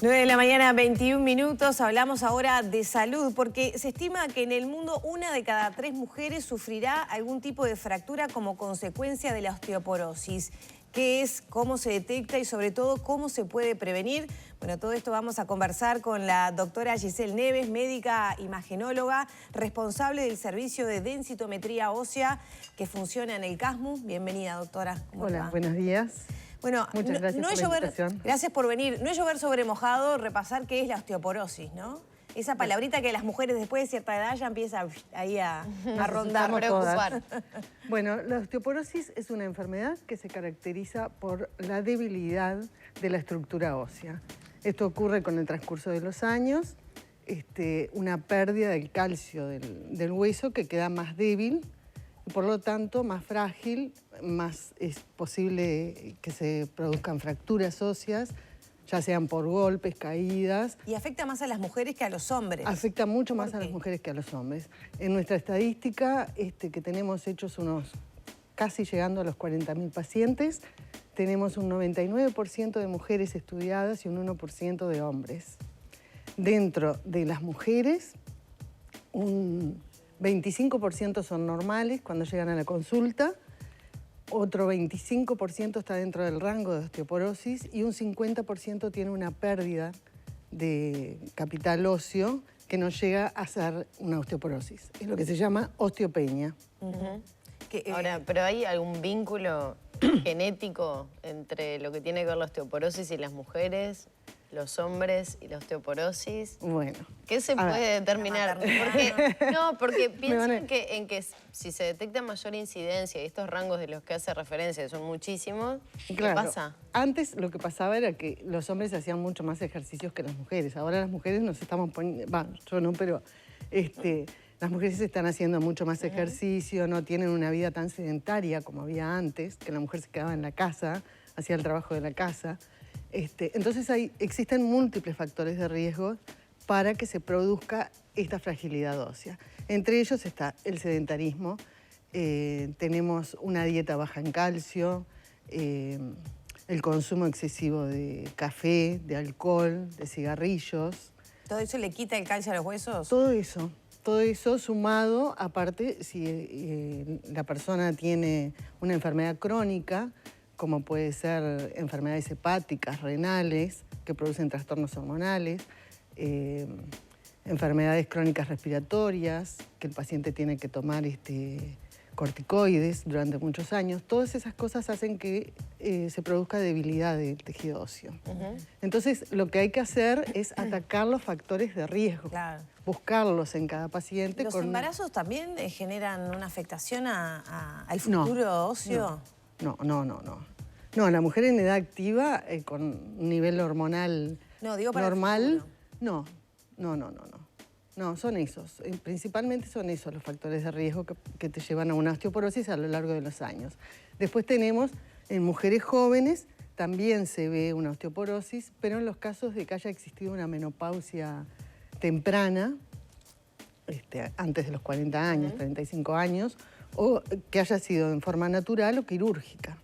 9 de la mañana, 21 minutos. Hablamos ahora de salud porque se estima que en el mundo 1 de cada 3 mujeres sufrirá algún tipo de fractura como consecuencia de la osteoporosis. ¿Qué es? ¿Cómo se detecta? Y sobre todo, ¿cómo se puede prevenir? Bueno, todo esto vamos a conversar con la doctora Giselle Neves, médica imagenóloga, responsable del servicio de densitometría ósea que funciona en el CASMU. Bienvenida, doctora. ¿Cómo Hola, va? buenos días. Bueno, muchas gracias por la invitación. Gracias por venir. No es llover sobre mojado, repasar qué es la osteoporosis, ¿no? Esa palabrita que las mujeres después de cierta edad ya empieza ahí a rondar, a preocupar. Bueno, la osteoporosis es una enfermedad que se caracteriza por la debilidad de la estructura ósea. Esto ocurre con el transcurso de los años, una pérdida del calcio del hueso que queda más débil, y por lo tanto más frágil, más es posible que se produzcan fracturas óseas, ya sean por golpes, caídas. ¿Y afecta más a las mujeres que a los hombres? Afecta mucho más a las mujeres que a los hombres. En nuestra estadística, que tenemos hechos casi llegando a los 40.000 pacientes, tenemos un 99% de mujeres estudiadas y un 1% de hombres. Dentro de las mujeres, un 25% son normales cuando llegan a la consulta, otro 25% está dentro del rango de osteoporosis y un 50% tiene una pérdida de capital óseo que no llega a ser una osteoporosis. Es lo que se llama osteopenia. Ahora, ¿pero hay algún vínculo genético entre lo que tiene que ver la osteoporosis y las mujeres, los hombres y la osteoporosis? Bueno. ¿Qué se puede determinar? Porque piensan en que si se detecta mayor incidencia y estos rangos de los que hace referencia, que son muchísimos, ¿qué pasa? Antes lo que pasaba era que los hombres hacían mucho más ejercicios que las mujeres. Ahora las mujeres nos estamos poniendo, yo no, pero las mujeres están haciendo mucho más ejercicio, no tienen una vida tan sedentaria como había antes, que la mujer se quedaba en la casa, hacía el trabajo de la casa. Entonces existen múltiples factores de riesgo para que se produzca esta fragilidad ósea. Entre ellos está el sedentarismo, tenemos una dieta baja en calcio, el consumo excesivo de café, de alcohol, de cigarrillos. ¿Todo eso le quita el calcio a los huesos? Todo eso sumado, aparte, si la persona tiene una enfermedad crónica, como puede ser enfermedades hepáticas, renales, que producen trastornos hormonales, enfermedades crónicas respiratorias, que el paciente tiene que tomar corticoides durante muchos años. Todas esas cosas hacen que se produzca debilidad del tejido óseo. Entonces, lo que hay que hacer es atacar los factores de riesgo, buscarlos en cada paciente. ¿Los embarazos también generan una afectación al futuro óseo? No, la mujer en edad activa, con un nivel hormonal normal, no, son esos. Principalmente son esos los factores de riesgo que te llevan a una osteoporosis a lo largo de los años. Después tenemos, en mujeres jóvenes, también se ve una osteoporosis, pero en los casos de que haya existido una menopausia temprana, antes de los 40 años, 35 años, o que haya sido en forma natural o quirúrgica.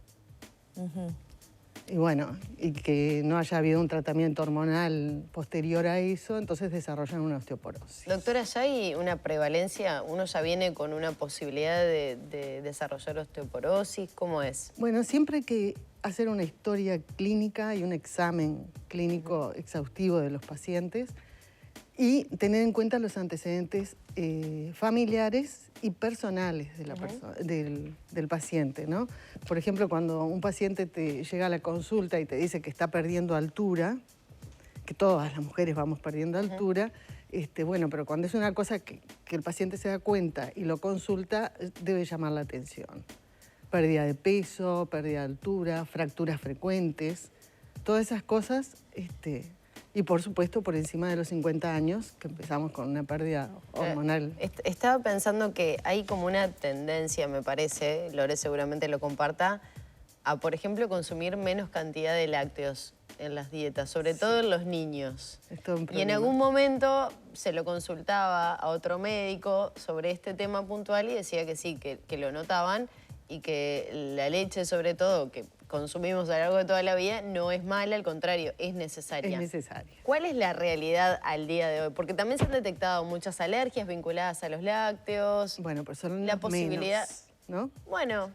Y bueno, y que no haya habido un tratamiento hormonal posterior a eso, entonces desarrollan una osteoporosis. Doctora, ¿ya hay una prevalencia? ¿Uno ya viene con una posibilidad de desarrollar osteoporosis? ¿Cómo es? Bueno, siempre hay que hacer una historia clínica y un examen clínico exhaustivo de los pacientes y tener en cuenta los antecedentes familiares y personales de del paciente, ¿no? Por ejemplo, cuando un paciente te llega a la consulta y te dice que está perdiendo altura, que todas las mujeres vamos perdiendo altura, bueno, pero cuando es una cosa que el paciente se da cuenta y lo consulta, debe llamar la atención. Pérdida de peso, pérdida de altura, fracturas frecuentes, todas esas cosas, y por supuesto por encima de los 50 años, que empezamos con una pérdida hormonal. Estaba pensando que hay como una tendencia, me parece, Lore seguramente lo comparta, a, por ejemplo, consumir menos cantidad de lácteos en las dietas, sobre todo en los niños. Y en algún momento se lo consultaba a otro médico sobre este tema puntual y decía que sí, que lo notaban y que la leche, sobre todo, que consumimos a lo largo de toda la vida no es mala, al contrario, es necesaria. Es necesaria. ¿Cuál es la realidad al día de hoy? Porque también se han detectado muchas alergias vinculadas a los lácteos. Bueno, pues son la los posibilidad, menos, ¿no? Bueno,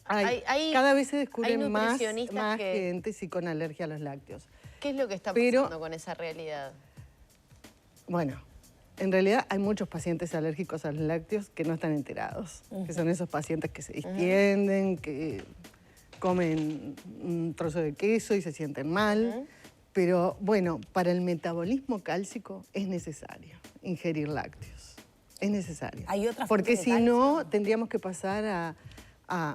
Cada vez se descubren hay más nutricionistas que... gente sí con alergia a los lácteos. ¿Qué es lo que está pasando con esa realidad? Bueno, en realidad hay muchos pacientes alérgicos a los lácteos que no están enterados, que son esos pacientes que se distienden, que comen un trozo de queso y se sienten mal. Pero bueno, para el metabolismo cálcico es necesario ingerir lácteos. Es necesario. ¿Hay otra Porque fuente de si no, calcio? tendríamos que pasar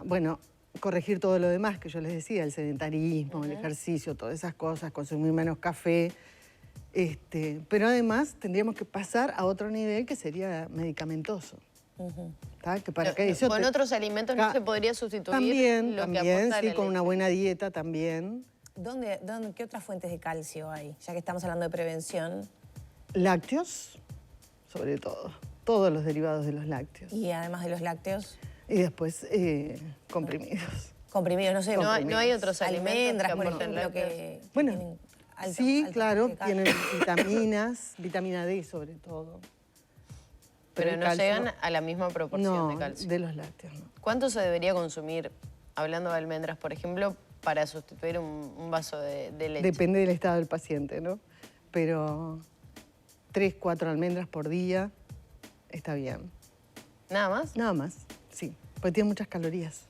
bueno, corregir todo lo demás que yo les decía, el sedentarismo, el ejercicio, todas esas cosas, consumir menos café. Pero además tendríamos que pasar a otro nivel que sería medicamentoso. Que para que eso con otros alimentos no se podría sustituir lo que aporta sí, la con una leche. buena dieta también. ¿Qué otras fuentes de calcio hay? Ya que estamos hablando de prevención. Lácteos, sobre todo. Todos los derivados de los lácteos. Y además de los lácteos, Y después comprimidos. comprimidos, no sé. No hay otros almendras, por aportan ejemplo, lácteos. que Bueno, tienen alto- sí, alto claro, aporte de calcio. tienen vitaminas, vitamina D sobre todo. Pero el no calcio- llegan a la misma proporción no, de calcio. de los lácteos no. ¿Cuánto se debería consumir, hablando de almendras, por ejemplo, para sustituir un vaso de leche? Depende del estado del paciente, ¿no? Pero 3, 4 almendras por día está bien. ¿Nada más? Nada más, sí, porque tiene muchas calorías.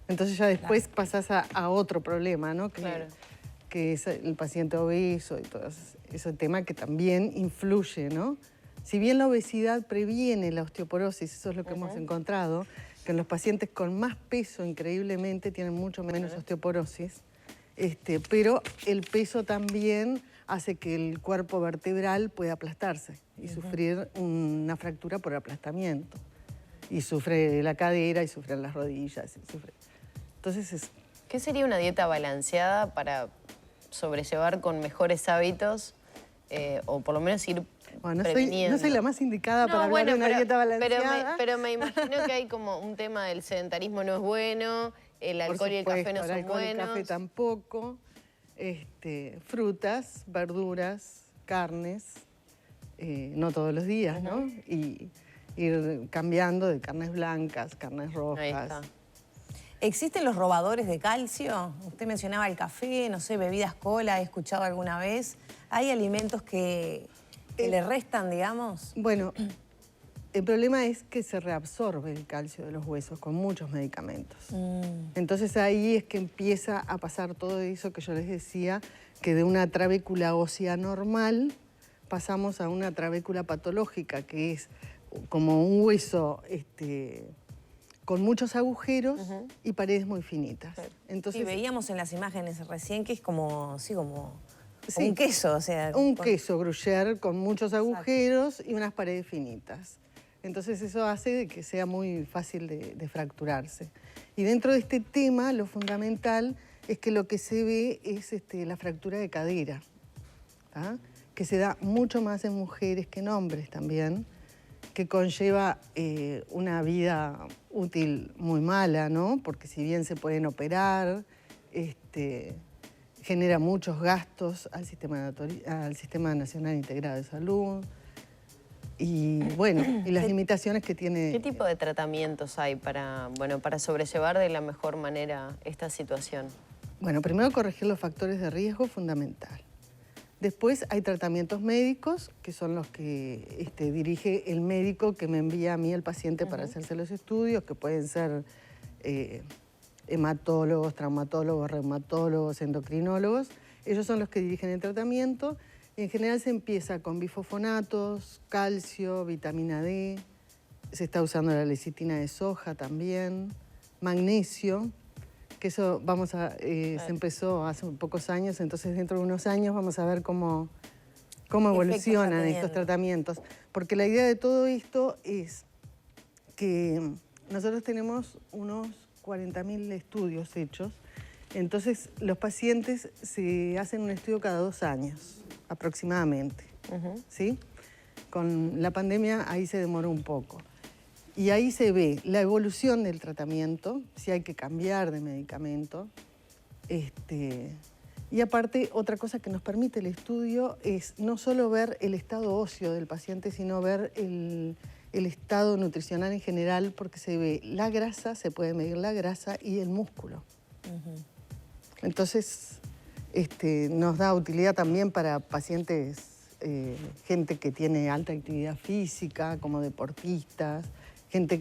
Entonces ya después pasás a otro problema, ¿no? Que es el paciente obeso y todo ese tema que también influye, ¿no? Si bien la obesidad previene la osteoporosis, eso es lo que hemos encontrado, que en los pacientes con más peso increíblemente tienen mucho menos osteoporosis, pero el peso también hace que el cuerpo vertebral pueda aplastarse y sufrir una fractura por aplastamiento. Y sufre la cadera y sufren las rodillas. Entonces ¿Qué sería una dieta balanceada para sobrellevar con mejores hábitos o por lo menos ir bueno, previniendo? no soy la más indicada para hablar de una dieta balanceada. Pero me imagino que hay como un tema del sedentarismo no es bueno, el alcohol y el café no son buenos. El café tampoco. Frutas, verduras, carnes, no todos los días, ¿no? Y ir cambiando de carnes blancas, carnes rojas. Ahí está. ¿Existen los robadores de calcio? Usted mencionaba el café, no sé, bebidas cola, he escuchado alguna vez. ¿Hay alimentos que le restan, digamos? Bueno, el problema es que se reabsorbe el calcio de los huesos con muchos medicamentos. Entonces ahí es que empieza a pasar todo eso que yo les decía, que de una trabécula ósea normal pasamos a una trabécula patológica, que es como un hueso con muchos agujeros y paredes muy finitas. Entonces, Sí, veíamos en las imágenes recién que es como un queso, o sea... un queso gruyère con muchos agujeros y unas paredes finitas. Entonces eso hace de que sea muy fácil de fracturarse. Y dentro de este tema, lo fundamental es que lo que se ve es la fractura de cadera, ¿tá? Que se da mucho más en mujeres que en hombres también, que conlleva una vida útil muy mala, ¿no? Porque si bien se pueden operar, genera muchos gastos al Sistema Nacional Integrado de Salud. Y bueno, y las limitaciones que tiene... ¿Qué tipo de tratamientos hay para sobrellevar de la mejor manera esta situación? Bueno, primero corregir los factores de riesgo, fundamental. Después hay tratamientos médicos, que son los que dirige el médico que me envía a mí el paciente para hacerse los estudios, que pueden ser hematólogos, traumatólogos, reumatólogos, endocrinólogos. Ellos son los que dirigen el tratamiento. En general se empieza con bifosfonatos, calcio, vitamina D, se está usando la lecitina de soja también, magnesio, que eso se empezó hace pocos años, entonces dentro de unos años vamos a ver cómo evolucionan estos tratamientos. Porque la idea de todo esto es que nosotros tenemos unos 40.000 estudios hechos, entonces los pacientes se hacen un estudio cada 2 años aproximadamente, ¿sí? Con la pandemia ahí se demoró un poco. Y ahí se ve la evolución del tratamiento, si hay que cambiar de medicamento, Y aparte, otra cosa que nos permite el estudio es no solo ver el estado óseo del paciente, sino ver el estado nutricional en general, porque se ve la grasa, se puede medir la grasa y el músculo. Entonces, nos da utilidad también para pacientes, gente que tiene alta actividad física, como deportistas, gente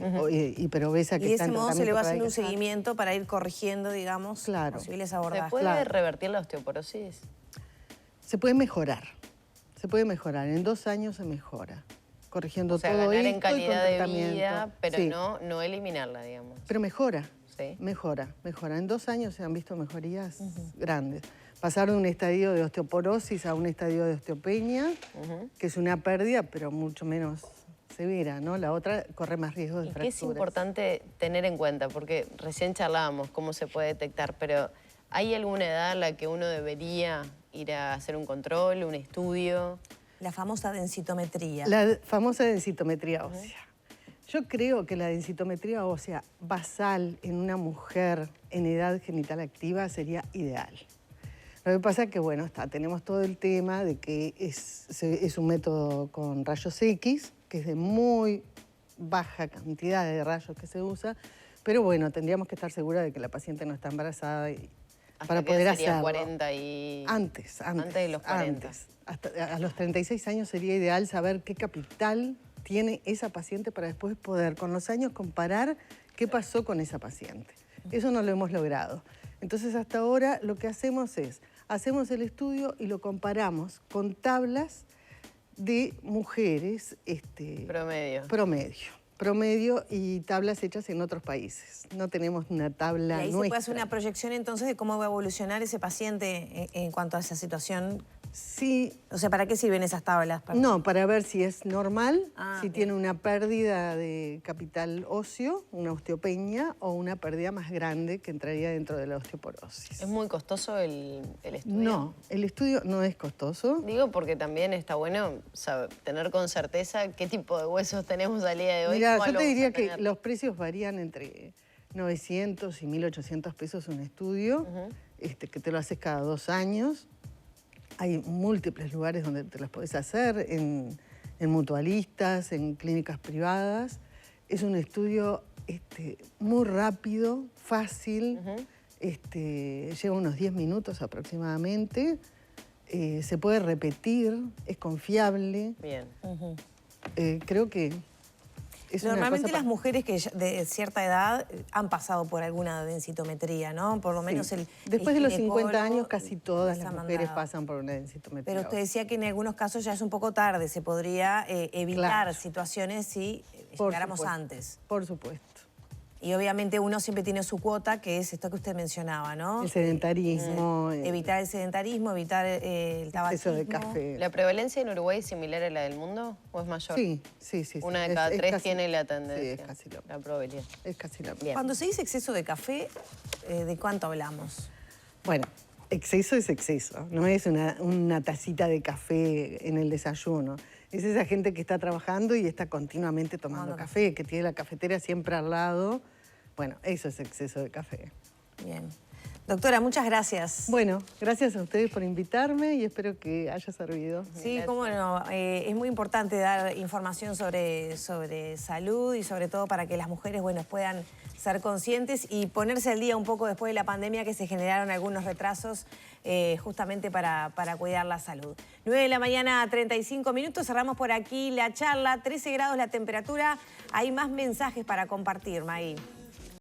hiperobesa que y de está ese en modo se le va haciendo un tratamiento para adelgazar. seguimiento para ir corrigiendo, digamos, posibles ¿Se abordajes. puede revertir la osteoporosis? Se puede mejorar. Se puede mejorar. En 2 años se mejora. Corrigiendo O sea, todo ganar esto en calidad y de con vida, tratamiento. pero Sí. no eliminarla, digamos. Pero mejora. Sí. Mejora. En 2 años se han visto mejorías grandes. Pasar de un estadio de osteoporosis a un estadio de osteopenia, que es una pérdida, pero mucho menos severa, ¿no? La otra corre más riesgo de ¿Y qué fracturas. es importante tener en cuenta? Porque recién charlábamos cómo se puede detectar, pero ¿hay alguna edad a la que uno debería ir a hacer un control, un estudio? La famosa densitometría. La famosa densitometría ósea. Yo creo que la densitometría ósea basal en una mujer en edad genital activa sería ideal. Lo que pasa es que, bueno, tenemos todo el tema de que es un método con rayos X, que es de muy baja cantidad de rayos que se usa, pero bueno, tendríamos que estar seguras de que la paciente no está embarazada para poder sería hacerlo. 40 y... Antes de los 40. A los 36 años sería ideal saber qué capital tiene esa paciente para después poder, con los años, comparar qué pasó con esa paciente. Eso no lo hemos logrado. Entonces, hasta ahora lo que hacemos es, hacemos el estudio y lo comparamos con tablas de mujeres promedio y tablas hechas en otros países. No tenemos una tabla y ahí nuestra. se puede hacer una proyección entonces de cómo va a evolucionar ese paciente en cuanto a esa situación. Sí. O sea, ¿para qué sirven esas tablas? No, para ver si es normal, si bien. tiene una pérdida de capital óseo, una osteopenia, o una pérdida más grande que entraría dentro de la osteoporosis. ¿Es muy costoso el estudio? No, el estudio no es costoso. Digo porque también está bueno tener con certeza qué tipo de huesos tenemos al día de hoy. Mira, cuál yo te vamos a diría que tener. los precios varían entre 900 y 1.800 pesos un estudio, que te lo haces cada 2 años. Hay múltiples lugares donde te las podés hacer, en mutualistas, en clínicas privadas. Es un estudio muy rápido, fácil, lleva unos 10 minutos aproximadamente. Se puede repetir, es confiable. Bien. Creo que es Normalmente una cosa las mujeres que de cierta edad han pasado por alguna densitometría, ¿no? Por lo menos Sí. el Después de los 50 ginecólogo años casi todas les las ha mujeres mandado. pasan por una densitometría. Pero usted decía que en algunos casos ya es un poco tarde, se podría evitar Claro. situaciones si Por llegáramos supuesto. antes. Por supuesto. Y obviamente uno siempre tiene su cuota, que es esto que usted mencionaba, ¿no? El sedentarismo, Evitar el sedentarismo, evitar el exceso tabaquismo. de café. ¿La prevalencia en Uruguay es similar a la del mundo o es mayor? Sí. Una de cada 3 casi- tiene la tendencia. Sí, es casi lo la probabilidad. Es casi lo mismo. Bien. Cuando se dice exceso de café, ¿de cuánto hablamos? Bueno, exceso es exceso. No es una tacita de café en el desayuno. Es esa gente que está trabajando y está continuamente tomando café, que tiene la cafetera siempre al lado. Bueno, eso es exceso de café. Bien. Doctora, muchas gracias. Bueno, gracias a ustedes por invitarme y espero que haya servido. Sí, cómo no. Es muy importante dar información sobre salud y sobre todo para que las mujeres puedan ser conscientes y ponerse al día un poco después de la pandemia, que se generaron algunos retrasos justamente para cuidar la salud. 9 de la mañana, 35 minutos. Cerramos por aquí la charla. 13 grados la temperatura. Hay más mensajes para compartir, Maggie.